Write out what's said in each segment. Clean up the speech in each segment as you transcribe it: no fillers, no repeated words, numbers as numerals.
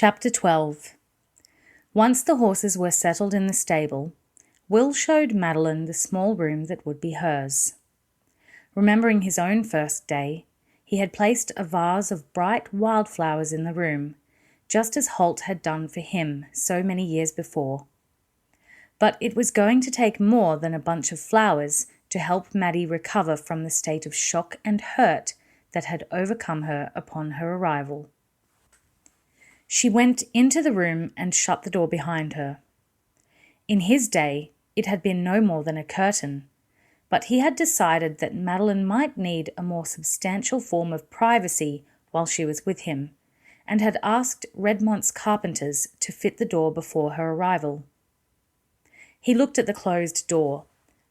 Chapter 12. Once the horses were settled in the stable, Will showed Madeline the small room that would be hers. Remembering his own first day, he had placed a vase of bright wildflowers in the room, just as Holt had done for him so many years before. But it was going to take more than a bunch of flowers to help Maddie recover from the state of shock and hurt that had overcome her upon her arrival. She went into the room and shut the door behind her. In his day, it had been no more than a curtain, but he had decided that Madeline might need a more substantial form of privacy while she was with him, and had asked Redmont's carpenters to fit the door before her arrival. He looked at the closed door,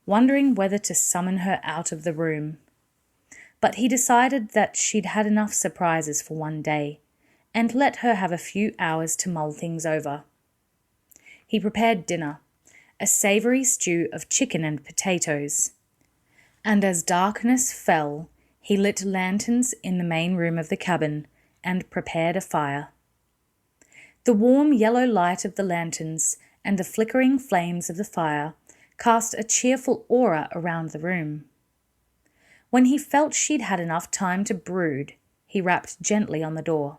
wondering whether to summon her out of the room. But he decided that she'd had enough surprises for one day, and let her have a few hours to mull things over. He prepared dinner, a savoury stew of chicken and potatoes, and as darkness fell, he lit lanterns in the main room of the cabin and prepared a fire. The warm yellow light of the lanterns and the flickering flames of the fire cast a cheerful aura around the room. When he felt she'd had enough time to brood, he rapped gently on the door.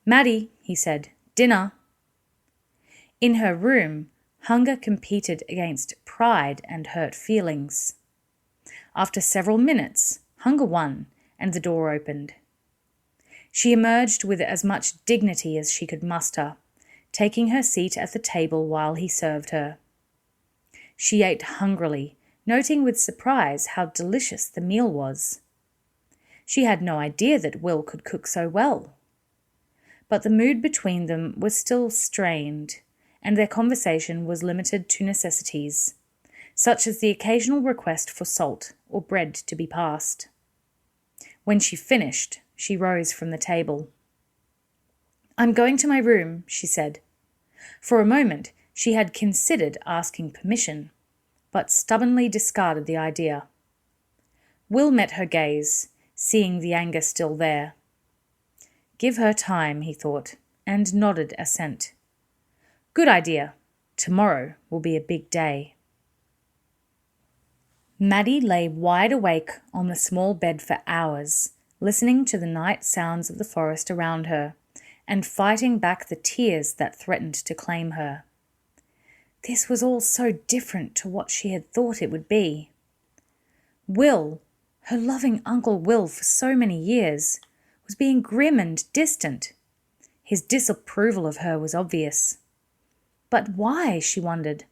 "Maddie," he said, "dinner." In her room, hunger competed against pride and hurt feelings. After several minutes, hunger won, and the door opened. She emerged with as much dignity as she could muster, taking her seat at the table while he served her. She ate hungrily, noting with surprise how delicious the meal was. She had no idea that Will could cook so well. But the mood between them was still strained, and their conversation was limited to necessities, such as the occasional request for salt or bread to be passed. When she finished, she rose from the table. "I'm going to my room," she said. For a moment, she had considered asking permission, but stubbornly discarded the idea. Will met her gaze, seeing the anger still there. Give her time, he thought, and nodded assent. Good idea. Tomorrow will be a big day. Maddie lay wide awake on the small bed for hours, listening to the night sounds of the forest around her, and fighting back the tears that threatened to claim her. This was all so different to what she had thought it would be. Will, her loving Uncle Will for so many years, was being grim and distant. His disapproval of her was obvious. But why, she wondered?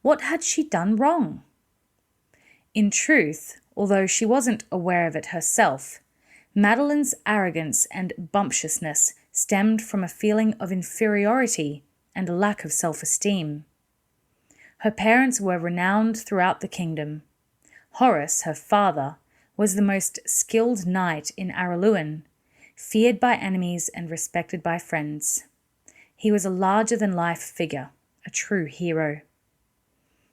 What had she done wrong? In truth, although she wasn't aware of it herself, Madeline's arrogance and bumptiousness stemmed from a feeling of inferiority and a lack of self-esteem. Her parents were renowned throughout the kingdom. Horace, her father, was the most skilled knight in Araluen, feared by enemies and respected by friends. He was a larger-than-life figure, a true hero.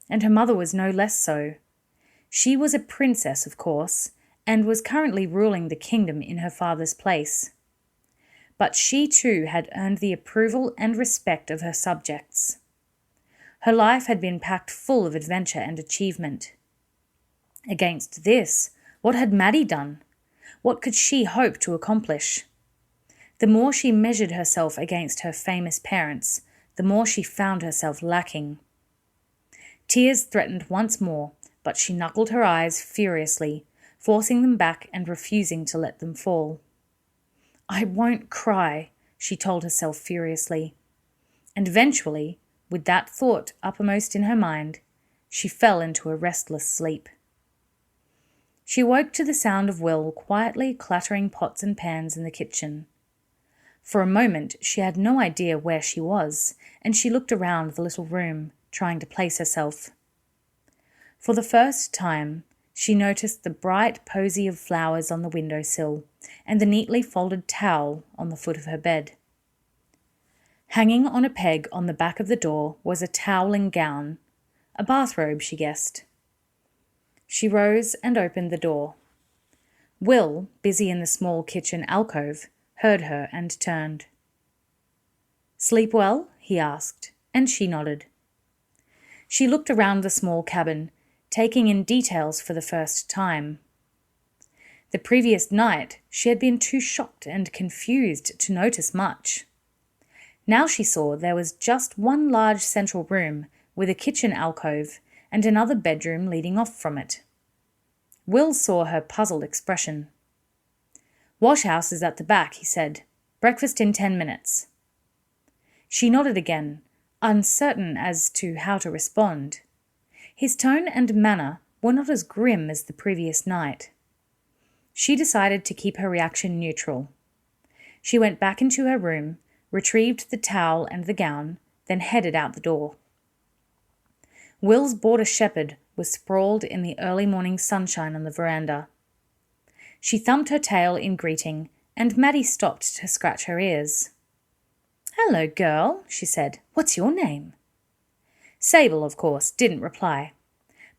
And her mother was no less so. She was a princess, of course, and was currently ruling the kingdom in her father's place. But she too had earned the approval and respect of her subjects. Her life had been packed full of adventure and achievement. Against this, what had Maddie done? What could she hope to accomplish? The more she measured herself against her famous parents, the more she found herself lacking. Tears threatened once more, but she knuckled her eyes furiously, forcing them back and refusing to let them fall. "I won't cry," she told herself furiously. And eventually, with that thought uppermost in her mind, she fell into a restless sleep. She woke to the sound of Will quietly clattering pots and pans in the kitchen. For a moment she had no idea where she was, and she looked around the little room, trying to place herself. For the first time, she noticed the bright posy of flowers on the windowsill and the neatly folded towel on the foot of her bed. Hanging on a peg on the back of the door was a towel and gown, a bathrobe, she guessed. She rose and opened the door. Will, busy in the small kitchen alcove, heard her and turned. "Sleep well?" he asked, and she nodded. She looked around the small cabin, taking in details for the first time. The previous night she had been too shocked and confused to notice much. Now she saw there was just one large central room with a kitchen alcove and another bedroom leading off from it. Will saw her puzzled expression. "Washhouse is at the back," he said. "Breakfast in 10 minutes." She nodded again, uncertain as to how to respond. His tone and manner were not as grim as the previous night. She decided to keep her reaction neutral. She went back into her room, retrieved the towel and the gown, then headed out the door. Will's border shepherd was sprawled in the early morning sunshine on the veranda. She thumped her tail in greeting, and Maddie stopped to scratch her ears. "Hello, girl," she said. "What's your name?" Sable, of course, didn't reply,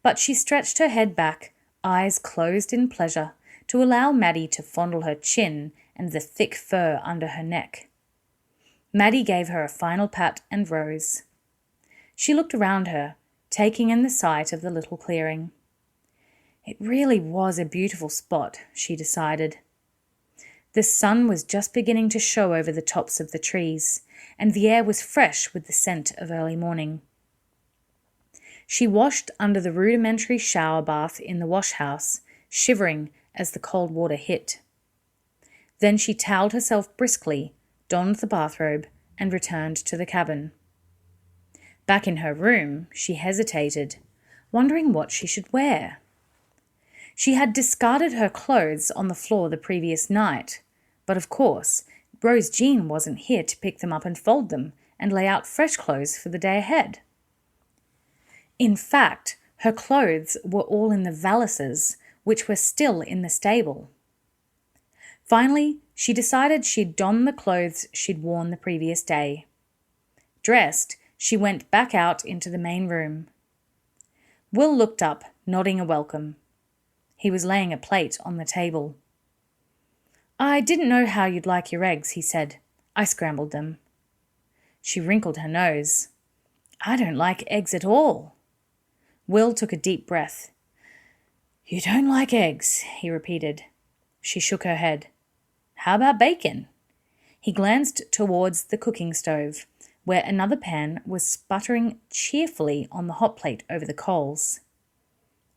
but she stretched her head back, eyes closed in pleasure, to allow Maddie to fondle her chin and the thick fur under her neck. Maddie gave her a final pat and rose. She looked around her, taking in the sight of the little clearing. It really was a beautiful spot, she decided. The sun was just beginning to show over the tops of the trees, and the air was fresh with the scent of early morning. She washed under the rudimentary shower bath in the wash-house, shivering as the cold water hit. Then she toweled herself briskly, donned the bathrobe, and returned to the cabin. Back in her room, she hesitated, wondering what she should wear. She had discarded her clothes on the floor the previous night, but of course, Rose Jean wasn't here to pick them up and fold them and lay out fresh clothes for the day ahead. In fact, her clothes were all in the valises, which were still in the stable. Finally, she decided she'd don the clothes she'd worn the previous day. Dressed, she went back out into the main room. Will looked up, nodding a welcome. He was laying a plate on the table. "I didn't know how you'd like your eggs," he said. "I scrambled them." She wrinkled her nose. "I don't like eggs at all." Will took a deep breath. "You don't like eggs," he repeated. She shook her head. "How about bacon?" He glanced towards the cooking stove, where another pan was sputtering cheerfully on the hot plate over the coals.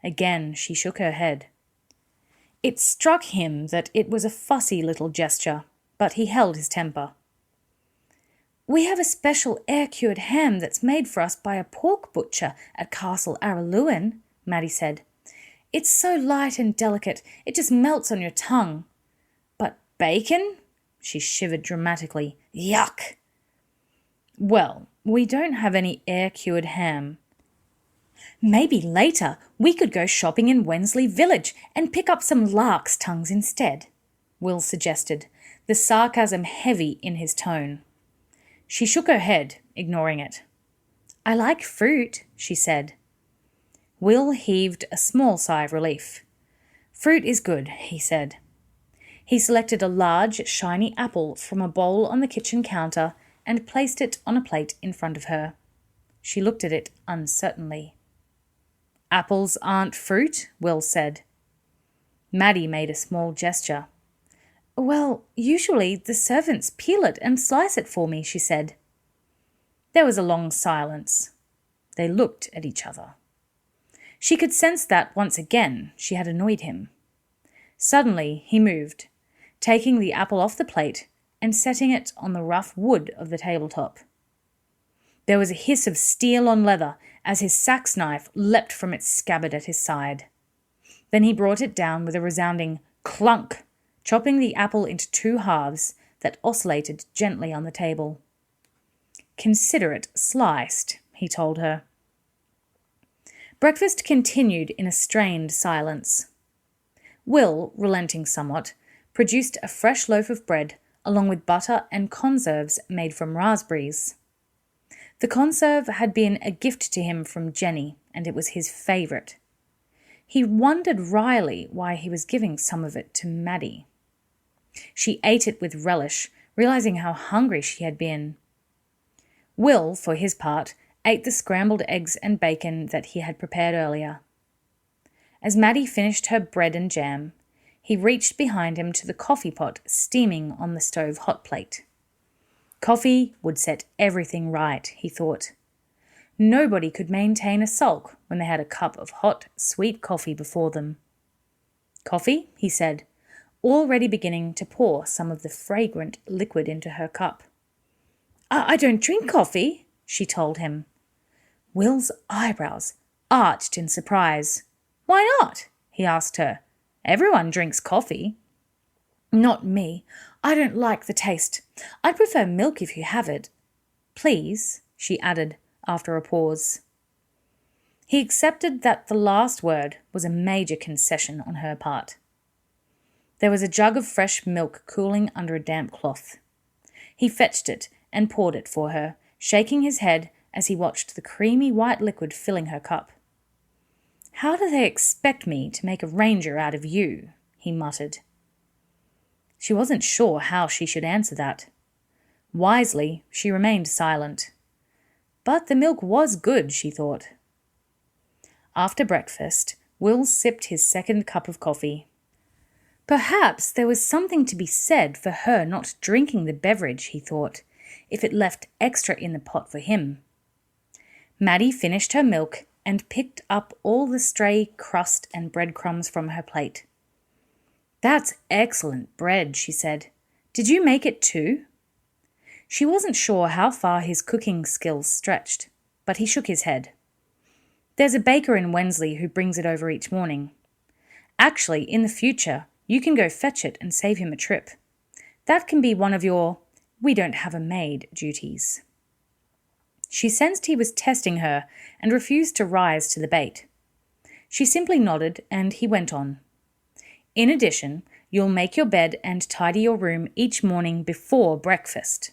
Again she shook her head. It struck him that it was a fussy little gesture, but he held his temper. "We have a special air-cured ham that's made for us by a pork butcher at Castle Araluen," Maddie said. "It's so light and delicate, it just melts on your tongue. But bacon?" She shivered dramatically. "Yuck!" "Well, we don't have any air-cured ham." "Maybe later we could go shopping in Wensley Village and pick up some lark's tongues instead," Will suggested, the sarcasm heavy in his tone. She shook her head, ignoring it. "I like fruit," she said. Will heaved a small sigh of relief. "Fruit is good," he said. He selected a large, shiny apple from a bowl on the kitchen counter and placed it on a plate in front of her. She looked at it uncertainly. "Apples aren't fruit," Will said. Maddie made a small gesture. "Well, usually the servants peel it and slice it for me," she said. There was a long silence. They looked at each other. She could sense that, once again, she had annoyed him. Suddenly he moved, taking the apple off the plate and setting it on the rough wood of the tabletop. There was a hiss of steel on leather as his sax knife leapt from its scabbard at his side. Then he brought it down with a resounding clunk, chopping the apple into 2 halves that oscillated gently on the table. "Consider it sliced," he told her. Breakfast continued in a strained silence. Will, relenting somewhat, produced a fresh loaf of bread along with butter and conserves made from raspberries. The conserve had been a gift to him from Jenny, and it was his favourite. He wondered wryly why he was giving some of it to Maddie. She ate it with relish, realising how hungry she had been. Will, for his part, ate the scrambled eggs and bacon that he had prepared earlier. As Maddie finished her bread and jam, he reached behind him to the coffee pot steaming on the stove hot plate. Coffee would set everything right, he thought. Nobody could maintain a sulk when they had a cup of hot, sweet coffee before them. "Coffee?" he said, already beginning to pour some of the fragrant liquid into her cup. I don't drink coffee," she told him. Will's eyebrows arched in surprise. "Why not?" he asked her. "Everyone drinks coffee." "Not me. I don't like the taste. I'd prefer milk if you have it. Please," she added after a pause. He accepted that the last word was a major concession on her part. There was a jug of fresh milk cooling under a damp cloth. He fetched it and poured it for her, shaking his head as he watched the creamy white liquid filling her cup. "How do they expect me to make a ranger out of you?" he muttered. She wasn't sure how she should answer that. Wisely, she remained silent. But the milk was good, she thought. After breakfast, Will sipped his second cup of coffee. Perhaps there was something to be said for her not drinking the beverage, he thought, if it left extra in the pot for him. Maddie finished her milk and picked up all the stray crust and breadcrumbs from her plate. "That's excellent bread," she said. "Did you make it too?" She wasn't sure how far his cooking skills stretched, but he shook his head. "There's a baker in Wensley who brings it over each morning. Actually, in the future, you can go fetch it and save him a trip. That can be one of your 'we don't have a maid' duties." She sensed he was testing her and refused to rise to the bait. She simply nodded and he went on. "In addition, you'll make your bed and tidy your room each morning before breakfast."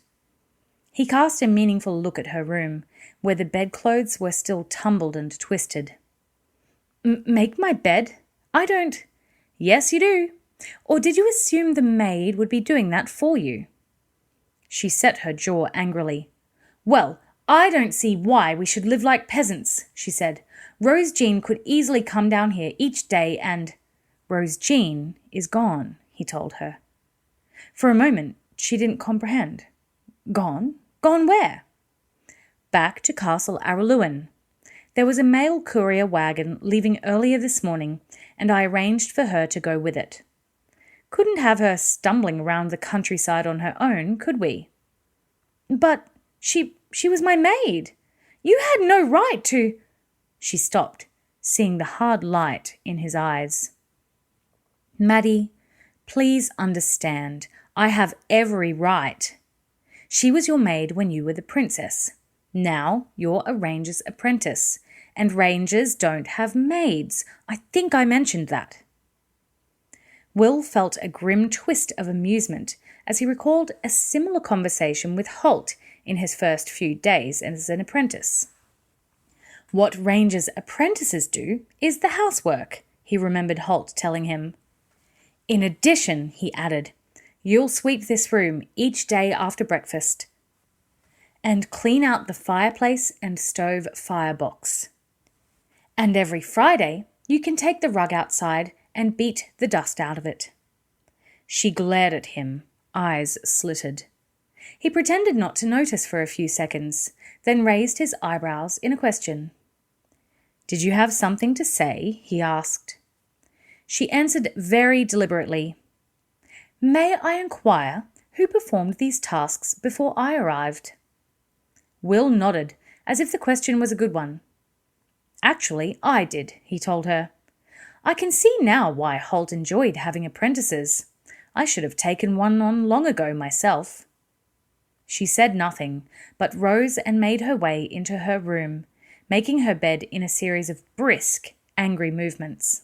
He cast a meaningful look at her room, where the bedclothes were still tumbled and twisted. "Make my bed? I don't—" "Yes, you do. Or did you assume the maid would be doing that for you?" She set her jaw angrily. "Well, I don't see why we should live like peasants," she said. "Rose Jean could easily come down here each day and—" "Rose Jean is gone," he told her. For a moment, she didn't comprehend. Gone? Gone where? Back to Castle Araluen. There was a mail courier wagon leaving earlier this morning, and I arranged for her to go with it. Couldn't have her stumbling around the countryside on her own, could we? "But she was my maid. You had no right to—" She stopped, seeing the hard light in his eyes. "Maddie, please understand. I have every right. She was your maid when you were the princess. Now you're a ranger's apprentice, and rangers don't have maids. I think I mentioned that." Will felt a grim twist of amusement as he recalled a similar conversation with Holt in his first few days as an apprentice. What rangers' apprentices do is the housework, he remembered Holt telling him. "In addition," he added, "you'll sweep this room each day after breakfast and clean out the fireplace and stove firebox. And every Friday you can take the rug outside and beat the dust out of it." She glared at him, eyes slitted. He pretended not to notice for a few seconds, then raised his eyebrows in a question. "Did you have something to say?" he asked. She answered very deliberately. "May I inquire who performed these tasks before I arrived?" Will nodded, as if the question was a good one. "Actually, I did," he told her. "I can see now why Holt enjoyed having apprentices. I should have taken one on long ago myself." She said nothing, but rose and made her way into her room, making her bed in a series of brisk, angry movements.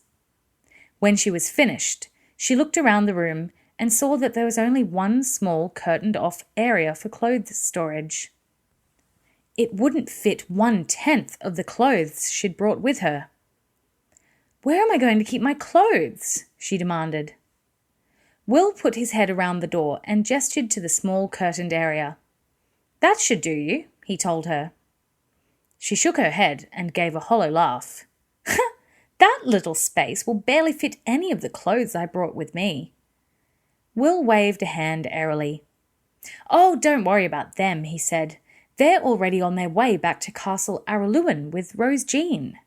When she was finished, she looked around the room and saw that there was only one small curtained-off area for clothes storage. It wouldn't fit 1/10 of the clothes she'd brought with her. "Where am I going to keep my clothes?" she demanded. Will put his head around the door and gestured to the small curtained area. "That should do you," he told her. She shook her head and gave a hollow laugh. That little space will barely fit any of the clothes I brought with me. Will waved a hand airily. Oh, don't worry about them, he said. They're already on their way back to Castle Araluen with Rose Jean.